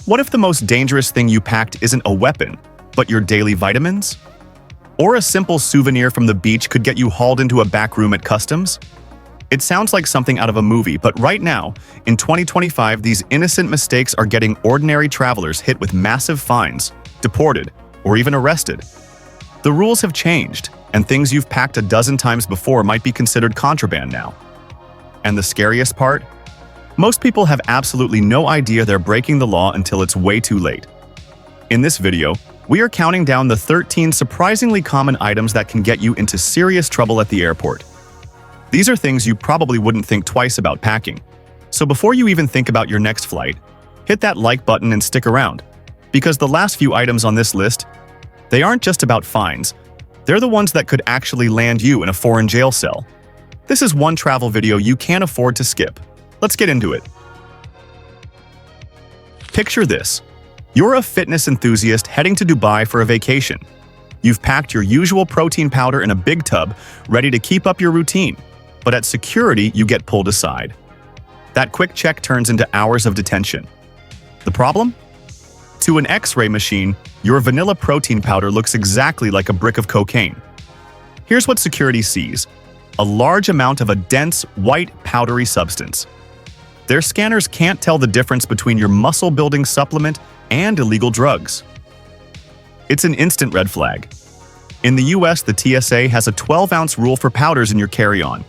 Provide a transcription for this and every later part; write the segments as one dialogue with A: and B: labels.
A: What if the most dangerous thing you packed isn't a weapon, but your daily vitamins? Or a simple souvenir from the beach could get you hauled into a back room at customs? It sounds like something out of a movie, but right now, in 2025, these innocent mistakes are getting ordinary travelers hit with massive fines, deported, or even arrested. The rules have changed, and things you've packed a dozen times before might be considered contraband now. And the scariest part? Most people have absolutely no idea they're breaking the law until it's way too late. In this video, we are counting down the 13 surprisingly common items that can get you into serious trouble at the airport. These are things you probably wouldn't think twice about packing. So before you even think about your next flight, hit that like button and stick around, because the last few items on this list, they aren't just about fines. They're the ones that could actually land you in a foreign jail cell. This is one travel video you can't afford to skip. Let's get into it. Picture this. You're a fitness enthusiast heading to Dubai for a vacation. You've packed your usual protein powder in a big tub, ready to keep up your routine. But at security, you get pulled aside. That quick check turns into hours of detention. The problem? To an X-ray machine, your vanilla protein powder looks exactly like a brick of cocaine. Here's what security sees: a large amount of a dense, white, powdery substance. Their scanners can't tell the difference between your muscle-building supplement and illegal drugs. It's an instant red flag. In the US, the TSA has a 12-ounce rule for powders in your carry-on.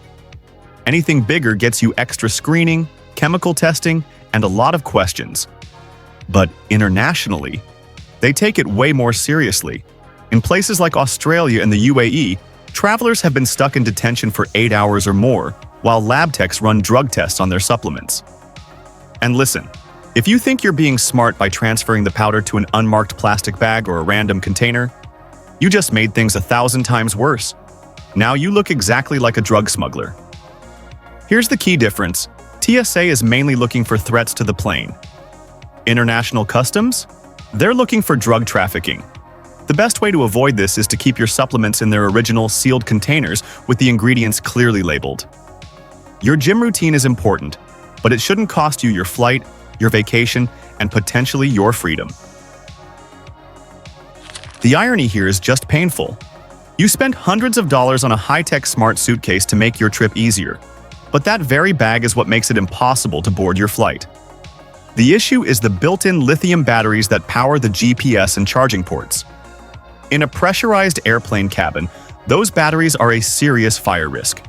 A: Anything bigger gets you extra screening, chemical testing, and a lot of questions. But internationally, they take it way more seriously. In places like Australia and the UAE, travelers have been stuck in detention for 8 hours or more, while lab techs run drug tests on their supplements. And listen, if you think you're being smart by transferring the powder to an unmarked plastic bag or a random container, you just made things 1,000 times worse. Now you look exactly like a drug smuggler. Here's the key difference. TSA is mainly looking for threats to the plane. International customs? They're looking for drug trafficking. The best way to avoid this is to keep your supplements in their original sealed containers with the ingredients clearly labeled. Your gym routine is important, but it shouldn't cost you your flight, your vacation, and potentially your freedom. The irony here is just painful. You spent hundreds of dollars on a high-tech smart suitcase to make your trip easier, but that very bag is what makes it impossible to board your flight. The issue is the built-in lithium batteries that power the GPS and charging ports. In a pressurized airplane cabin, those batteries are a serious fire risk.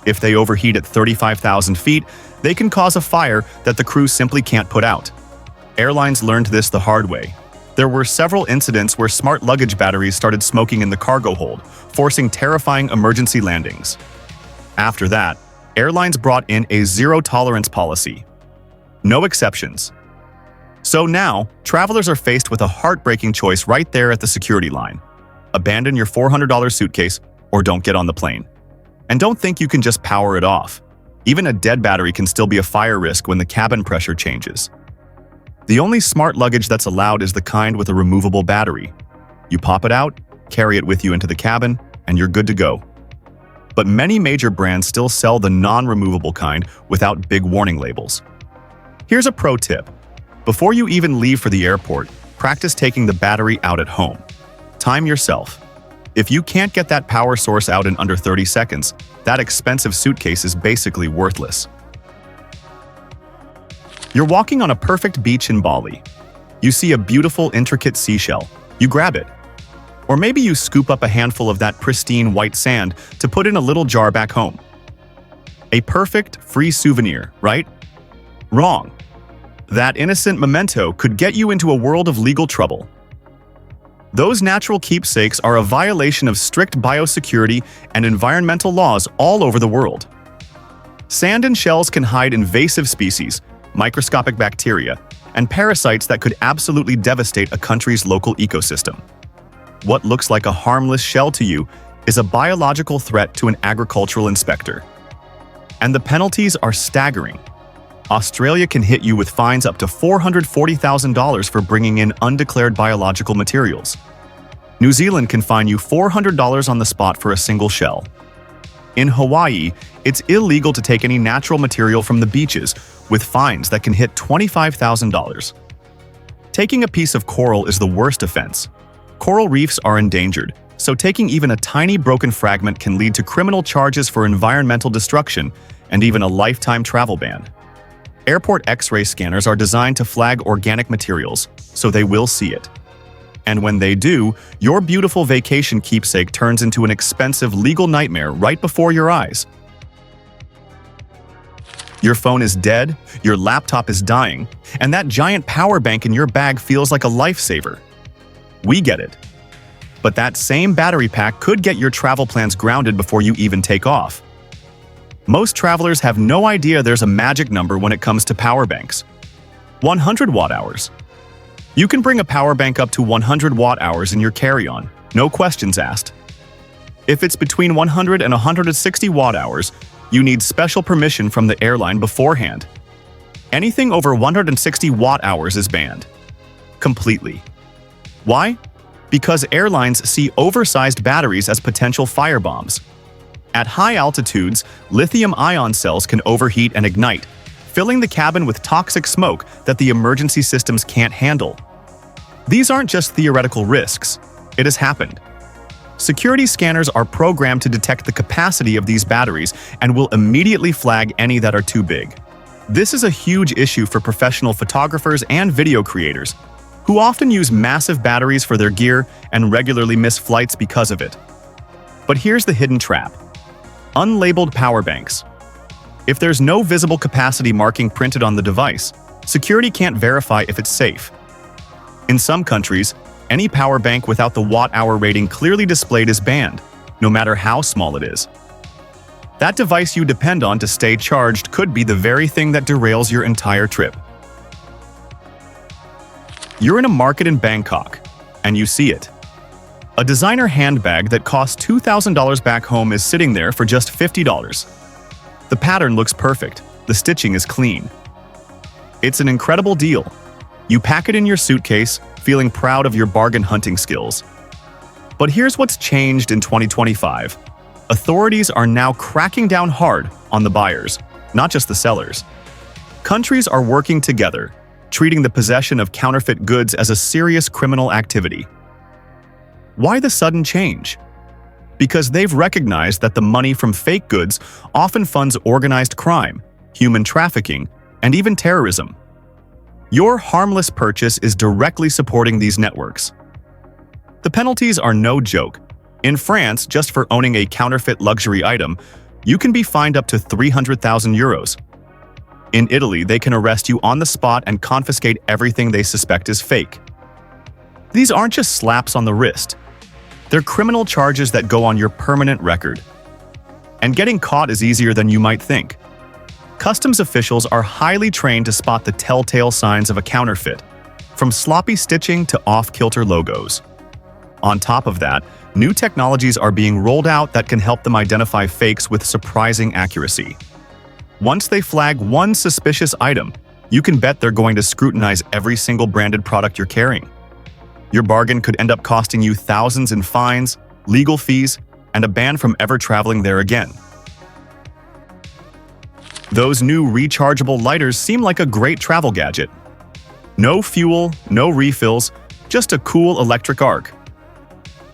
A: If they overheat at 35,000 feet, they can cause a fire that the crew simply can't put out. Airlines learned this the hard way. There were several incidents where smart luggage batteries started smoking in the cargo hold, forcing terrifying emergency landings. After that, airlines brought in a zero-tolerance policy. No exceptions. So now, travelers are faced with a heartbreaking choice right there at the security line. Abandon your $400 suitcase or don't get on the plane. And don't think you can just power it off. Even a dead battery can still be a fire risk when the cabin pressure changes. The only smart luggage that's allowed is the kind with a removable battery. You pop it out, carry it with you into the cabin, and you're good to go. But many major brands still sell the non-removable kind without big warning labels. Here's a pro tip. Before you even leave for the airport, practice taking the battery out at home. Time yourself. If you can't get that power source out in under 30 seconds, that expensive suitcase is basically worthless. You're walking on a perfect beach in Bali. You see a beautiful, intricate seashell. You grab it. Or maybe you scoop up a handful of that pristine white sand to put in a little jar back home. A perfect, free souvenir, right? Wrong. That innocent memento could get you into a world of legal trouble. Those natural keepsakes are a violation of strict biosecurity and environmental laws all over the world. Sand and shells can hide invasive species, microscopic bacteria, and parasites that could absolutely devastate a country's local ecosystem. What looks like a harmless shell to you is a biological threat to an agricultural inspector. And the penalties are staggering. Australia can hit you with fines up to $440,000 for bringing in undeclared biological materials. New Zealand can fine you $400 on the spot for a single shell. In Hawaii, it's illegal to take any natural material from the beaches, with fines that can hit $25,000. Taking a piece of coral is the worst offense. Coral reefs are endangered, so taking even a tiny broken fragment can lead to criminal charges for environmental destruction and even a lifetime travel ban. Airport X-ray scanners are designed to flag organic materials, so they will see it. And when they do, your beautiful vacation keepsake turns into an expensive legal nightmare right before your eyes. Your phone is dead, your laptop is dying, and that giant power bank in your bag feels like a lifesaver. We get it. But that same battery pack could get your travel plans grounded before you even take off. Most travelers have no idea there's a magic number when it comes to power banks. 100 watt-hours. You can bring a power bank up to 100 watt-hours in your carry-on, no questions asked. If it's between 100 and 160 watt-hours, you need special permission from the airline beforehand. Anything over 160 watt-hours is banned. Completely. Why? Because airlines see oversized batteries as potential firebombs. At high altitudes, lithium-ion cells can overheat and ignite, filling the cabin with toxic smoke that the emergency systems can't handle. These aren't just theoretical risks. It has happened. Security scanners are programmed to detect the capacity of these batteries and will immediately flag any that are too big. This is a huge issue for professional photographers and video creators, who often use massive batteries for their gear and regularly miss flights because of it. But here's the hidden trap. Unlabeled power banks. If there's no visible capacity marking printed on the device, security can't verify if it's safe. In some countries, any power bank without the watt-hour rating clearly displayed is banned, no matter how small it is. That device you depend on to stay charged could be the very thing that derails your entire trip. You're in a market in Bangkok, and you see it. A designer handbag that costs $2,000 back home is sitting there for just $50. The pattern looks perfect, the stitching is clean. It's an incredible deal. You pack it in your suitcase, feeling proud of your bargain hunting skills. But here's what's changed in 2025. Authorities are now cracking down hard on the buyers, not just the sellers. Countries are working together, treating the possession of counterfeit goods as a serious criminal activity. Why the sudden change? Because they've recognized that the money from fake goods often funds organized crime, human trafficking, and even terrorism. Your harmless purchase is directly supporting these networks. The penalties are no joke. In France, just for owning a counterfeit luxury item, you can be fined up to 300,000 euros. In Italy, they can arrest you on the spot and confiscate everything they suspect is fake. These aren't just slaps on the wrist. They're criminal charges that go on your permanent record. And getting caught is easier than you might think. Customs officials are highly trained to spot the telltale signs of a counterfeit, from sloppy stitching to off-kilter logos. On top of that, new technologies are being rolled out that can help them identify fakes with surprising accuracy. Once they flag one suspicious item, you can bet they're going to scrutinize every single branded product you're carrying. Your bargain could end up costing you thousands in fines, legal fees, and a ban from ever traveling there again. Those new rechargeable lighters seem like a great travel gadget. No fuel, no refills, just a cool electric arc.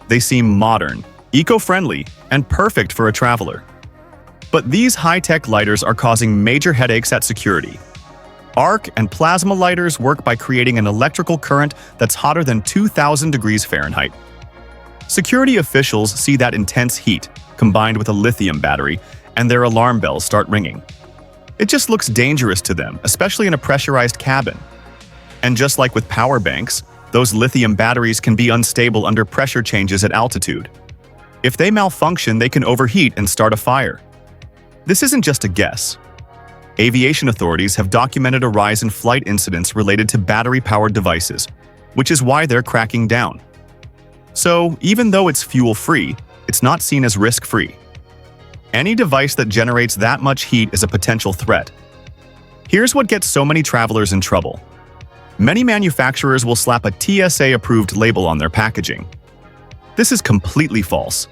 A: They seem modern, eco-friendly, and perfect for a traveler. But these high-tech lighters are causing major headaches at security. Arc and plasma lighters work by creating an electrical current that's hotter than 2,000 degrees Fahrenheit. Security officials see that intense heat, combined with a lithium battery, and their alarm bells start ringing. It just looks dangerous to them, especially in a pressurized cabin. And just like with power banks, those lithium batteries can be unstable under pressure changes at altitude. If they malfunction, they can overheat and start a fire. This isn't just a guess. Aviation authorities have documented a rise in flight incidents related to battery-powered devices, which is why they're cracking down. So, even though it's fuel-free, it's not seen as risk-free. Any device that generates that much heat is a potential threat. Here's what gets so many travelers in trouble. Many manufacturers will slap a TSA-approved label on their packaging. This is completely false.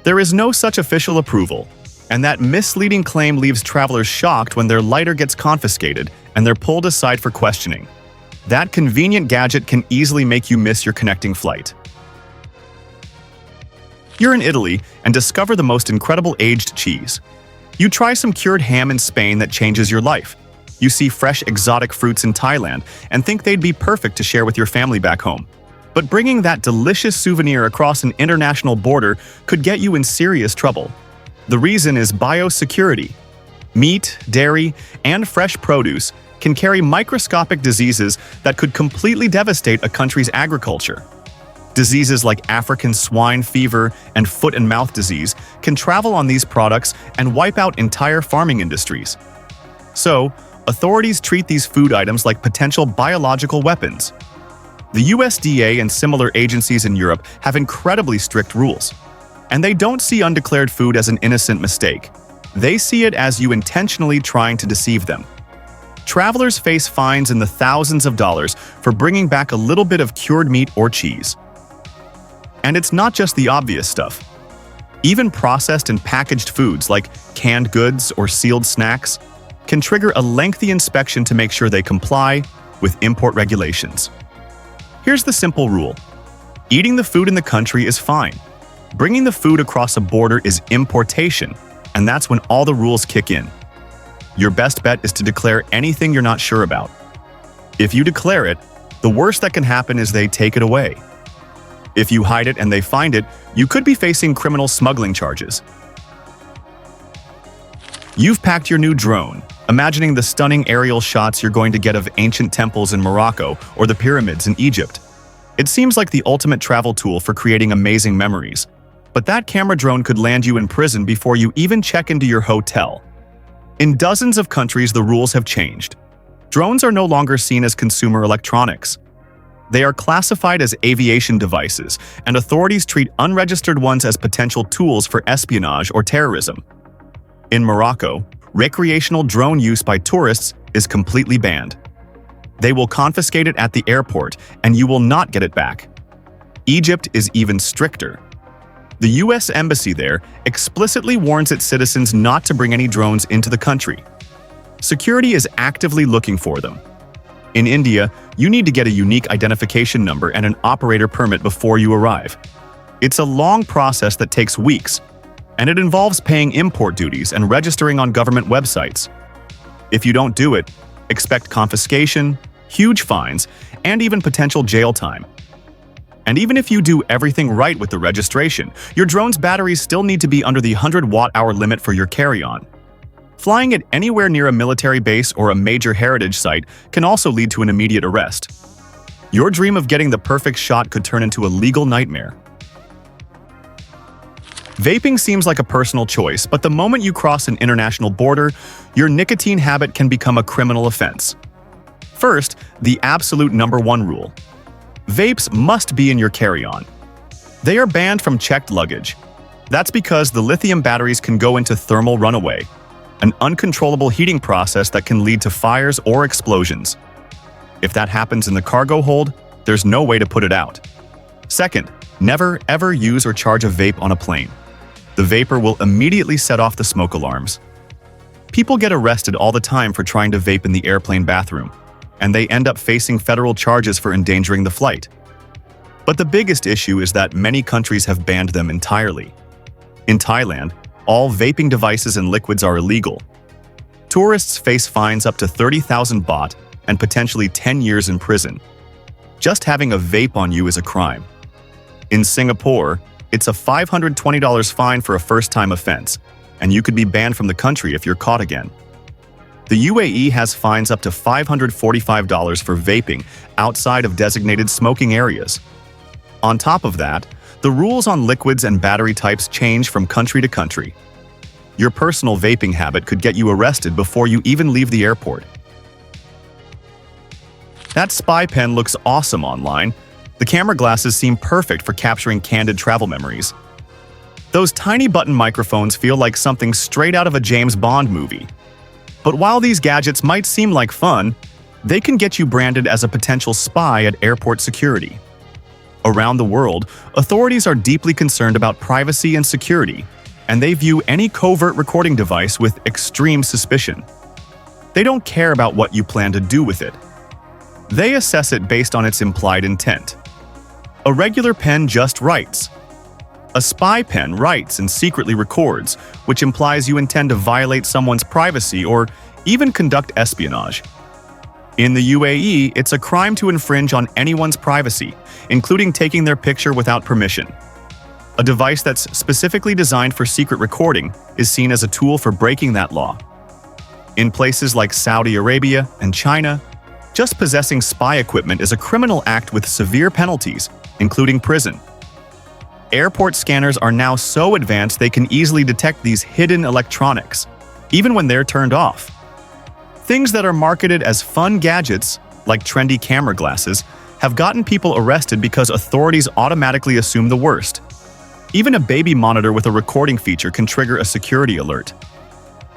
A: There is no such official approval, and that misleading claim leaves travelers shocked when their lighter gets confiscated and they're pulled aside for questioning. That convenient gadget can easily make you miss your connecting flight. You're in Italy and discover the most incredible aged cheese. You try some cured ham in Spain that changes your life. You see fresh exotic fruits in Thailand and think they'd be perfect to share with your family back home. But bringing that delicious souvenir across an international border could get you in serious trouble. The reason is biosecurity. Meat, dairy, and fresh produce can carry microscopic diseases that could completely devastate a country's agriculture. Diseases like African swine fever and foot and mouth disease can travel on these products and wipe out entire farming industries. So, authorities treat these food items like potential biological weapons. The USDA and similar agencies in Europe have incredibly strict rules. And they don't see undeclared food as an innocent mistake. They see it as you intentionally trying to deceive them. Travelers face fines in the thousands of dollars for bringing back a little bit of cured meat or cheese. And it's not just the obvious stuff. Even processed and packaged foods like canned goods or sealed snacks can trigger a lengthy inspection to make sure they comply with import regulations. Here's the simple rule. Eating the food in the country is fine. Bringing the food across a border is importation, and that's when all the rules kick in. Your best bet is to declare anything you're not sure about. If you declare it, the worst that can happen is they take it away. If you hide it and they find it, you could be facing criminal smuggling charges. You've packed your new drone, imagining the stunning aerial shots you're going to get of ancient temples in Morocco or the pyramids in Egypt. It seems like the ultimate travel tool for creating amazing memories. But that camera drone could land you in prison before you even check into your hotel. In dozens of countries, the rules have changed. Drones are no longer seen as consumer electronics. They are classified as aviation devices, and authorities treat unregistered ones as potential tools for espionage or terrorism. In Morocco, recreational drone use by tourists is completely banned. They will confiscate it at the airport, and you will not get it back. Egypt is even stricter. The US Embassy there explicitly warns its citizens not to bring any drones into the country. Security is actively looking for them. In India, you need to get a unique identification number and an operator permit before you arrive. It's a long process that takes weeks, and it involves paying import duties and registering on government websites. If you don't do it, expect confiscation, huge fines, and even potential jail time. And even if you do everything right with the registration, your drone's batteries still need to be under the 100 watt-hour limit for your carry-on. Flying it anywhere near a military base or a major heritage site can also lead to an immediate arrest. Your dream of getting the perfect shot could turn into a legal nightmare. Vaping seems like a personal choice, but the moment you cross an international border, your nicotine habit can become a criminal offense. First, the absolute #1 rule. Vapes must be in your carry-on. They are banned from checked luggage. That's because the lithium batteries can go into thermal runaway, an uncontrollable heating process that can lead to fires or explosions. If that happens in the cargo hold, there's no way to put it out. Second, never ever use or charge a vape on a plane. The vapor will immediately set off the smoke alarms. People get arrested all the time for trying to vape in the airplane bathroom, and they end up facing federal charges for endangering the flight. But the biggest issue is that many countries have banned them entirely. In Thailand, all vaping devices and liquids are illegal. Tourists face fines up to 30,000 baht and potentially 10 years in prison. Just having a vape on you is a crime. In Singapore, it's a $520 fine for a first-time offense, and you could be banned from the country if you're caught again. The UAE has fines up to $545 for vaping outside of designated smoking areas. On top of that, the rules on liquids and battery types change from country to country. Your personal vaping habit could get you arrested before you even leave the airport. That spy pen looks awesome online. The camera glasses seem perfect for capturing candid travel memories. Those tiny button microphones feel like something straight out of a James Bond movie. But while these gadgets might seem like fun, they can get you branded as a potential spy at airport security. Around the world, authorities are deeply concerned about privacy and security, and they view any covert recording device with extreme suspicion. They don't care about what you plan to do with it. They assess it based on its implied intent. A regular pen just writes. A spy pen writes and secretly records, which implies you intend to violate someone's privacy or even conduct espionage. In the UAE, it's a crime to infringe on anyone's privacy, including taking their picture without permission. A device that's specifically designed for secret recording is seen as a tool for breaking that law. In places like Saudi Arabia and China, just possessing spy equipment is a criminal act with severe penalties, including prison. Airport scanners are now so advanced they can easily detect these hidden electronics, even when they're turned off. Things that are marketed as fun gadgets, like trendy camera glasses, have gotten people arrested because authorities automatically assume the worst. Even a baby monitor with a recording feature can trigger a security alert.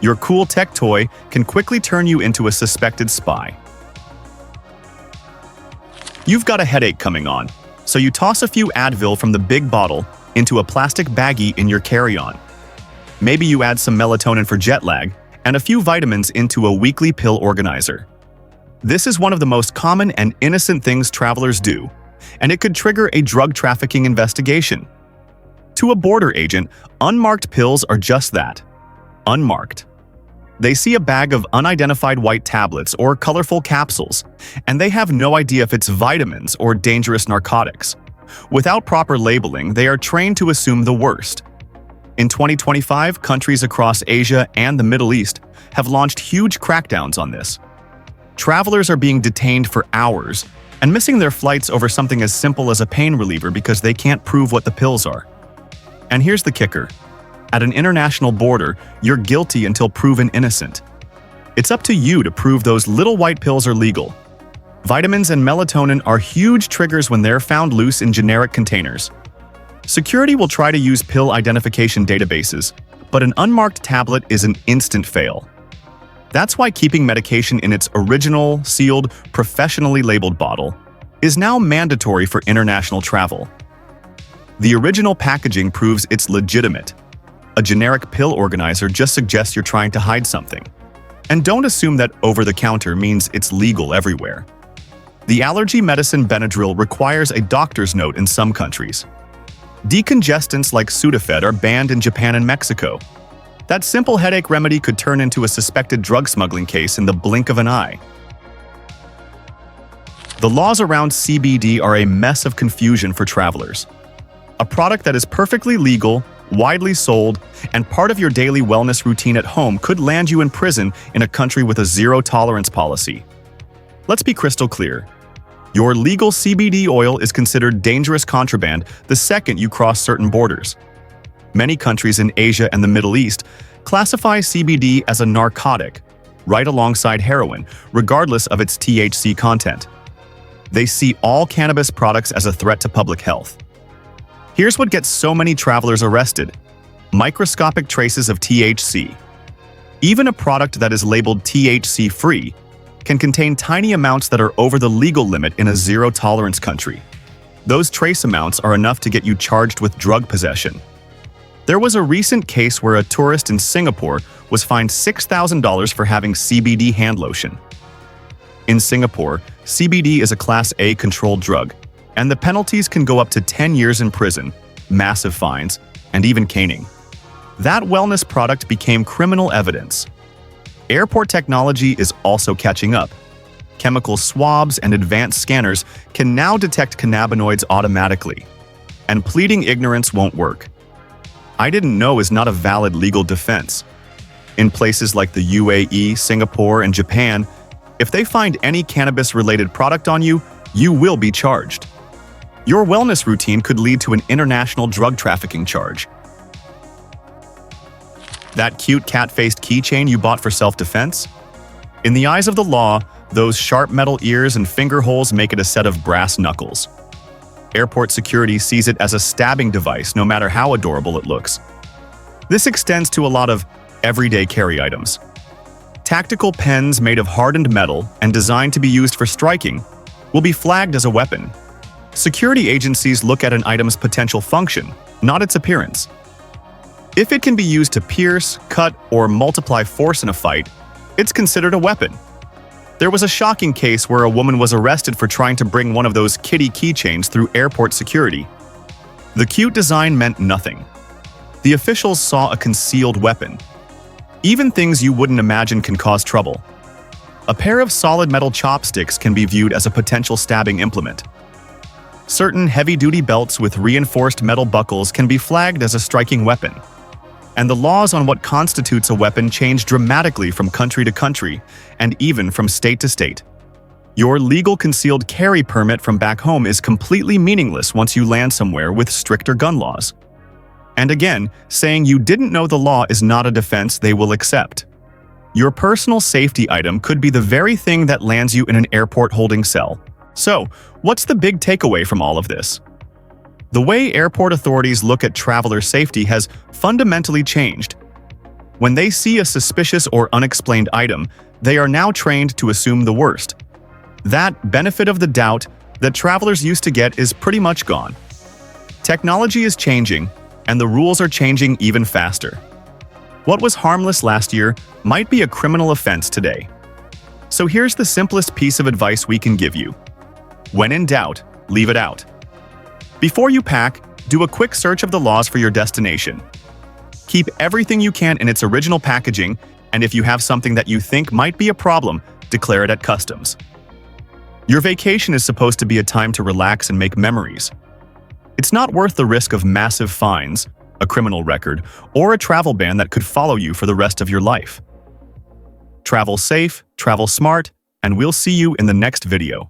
A: Your cool tech toy can quickly turn you into a suspected spy. You've got a headache coming on, so you toss a few Advil from the big bottle into a plastic baggie in your carry-on. Maybe you add some melatonin for jet lag and a few vitamins into a weekly pill organizer. This is one of the most common and innocent things travelers do, and it could trigger a drug trafficking investigation. To a border agent, unmarked pills are just that, unmarked. They see a bag of unidentified white tablets or colorful capsules, and they have no idea if it's vitamins or dangerous narcotics. Without proper labeling, they are trained to assume the worst. In 2025, countries across Asia and the Middle East have launched huge crackdowns on this. Travelers are being detained for hours and missing their flights over something as simple as a pain reliever because they can't prove what the pills are. And here's the kicker. At an international border, you're guilty until proven innocent. It's up to you to prove those little white pills are legal. Vitamins and melatonin are huge triggers when they're found loose in generic containers. Security will try to use pill identification databases, but an unmarked tablet is an instant fail. That's why keeping medication in its original, sealed, professionally labeled bottle is now mandatory for international travel. The original packaging proves it's legitimate. A generic pill organizer just suggests you're trying to hide something. And don't assume that over-the-counter means it's legal everywhere. The allergy medicine Benadryl requires a doctor's note in some countries. Decongestants like Sudafed are banned in Japan and Mexico. That simple headache remedy could turn into a suspected drug smuggling case in the blink of an eye. The laws around CBD are a mess of confusion for travelers. A product that is perfectly legal, widely sold, and part of your daily wellness routine at home could land you in prison in a country with a zero-tolerance policy. Let's be crystal clear. Your legal CBD oil is considered dangerous contraband the second you cross certain borders. Many countries in Asia and the Middle East classify CBD as a narcotic, right alongside heroin, regardless of its THC content. They see all cannabis products as a threat to public health. Here's what gets so many travelers arrested: microscopic traces of THC. Even a product that is labeled THC-free can contain tiny amounts that are over the legal limit in a zero-tolerance country. Those trace amounts are enough to get you charged with drug possession. There was a recent case where a tourist in Singapore was fined $6,000 for having CBD hand lotion. In Singapore, CBD is a Class A controlled drug, and the penalties can go up to 10 years in prison, massive fines, and even caning. That wellness product became criminal evidence. Airport technology is also catching up. Chemical swabs and advanced scanners can now detect cannabinoids automatically. And pleading ignorance won't work. "I didn't know" is not a valid legal defense. In places like the UAE, Singapore, and Japan, if they find any cannabis-related product on you, you will be charged. Your wellness routine could lead to an international drug trafficking charge. That cute cat-faced keychain you bought for self-defense? In the eyes of the law, those sharp metal ears and finger holes make it a set of brass knuckles. Airport security sees it as a stabbing device, no matter how adorable it looks. This extends to a lot of everyday carry items. Tactical pens made of hardened metal and designed to be used for striking will be flagged as a weapon. Security agencies look at an item's potential function, not its appearance. If it can be used to pierce, cut, or multiply force in a fight, it's considered a weapon. There was a shocking case where a woman was arrested for trying to bring one of those kitty keychains through airport security. The cute design meant nothing. The officials saw a concealed weapon. Even things you wouldn't imagine can cause trouble. A pair of solid metal chopsticks can be viewed as a potential stabbing implement. Certain heavy-duty belts with reinforced metal buckles can be flagged as a striking weapon. And the laws on what constitutes a weapon change dramatically from country to country, and even from state to state. Your legal concealed carry permit from back home is completely meaningless once you land somewhere with stricter gun laws. And again, saying you didn't know the law is not a defense they will accept. Your personal safety item could be the very thing that lands you in an airport holding cell. So, what's the big takeaway from all of this? The way airport authorities look at traveler safety has fundamentally changed. When they see a suspicious or unexplained item, they are now trained to assume the worst. That benefit of the doubt that travelers used to get is pretty much gone. Technology is changing, and the rules are changing even faster. What was harmless last year might be a criminal offense today. So here's the simplest piece of advice we can give you. When in doubt, leave it out. Before you pack, do a quick search of the laws for your destination. Keep everything you can in its original packaging, and if you have something that you think might be a problem, declare it at customs. Your vacation is supposed to be a time to relax and make memories. It's not worth the risk of massive fines, a criminal record, or a travel ban that could follow you for the rest of your life. Travel safe, travel smart, and we'll see you in the next video.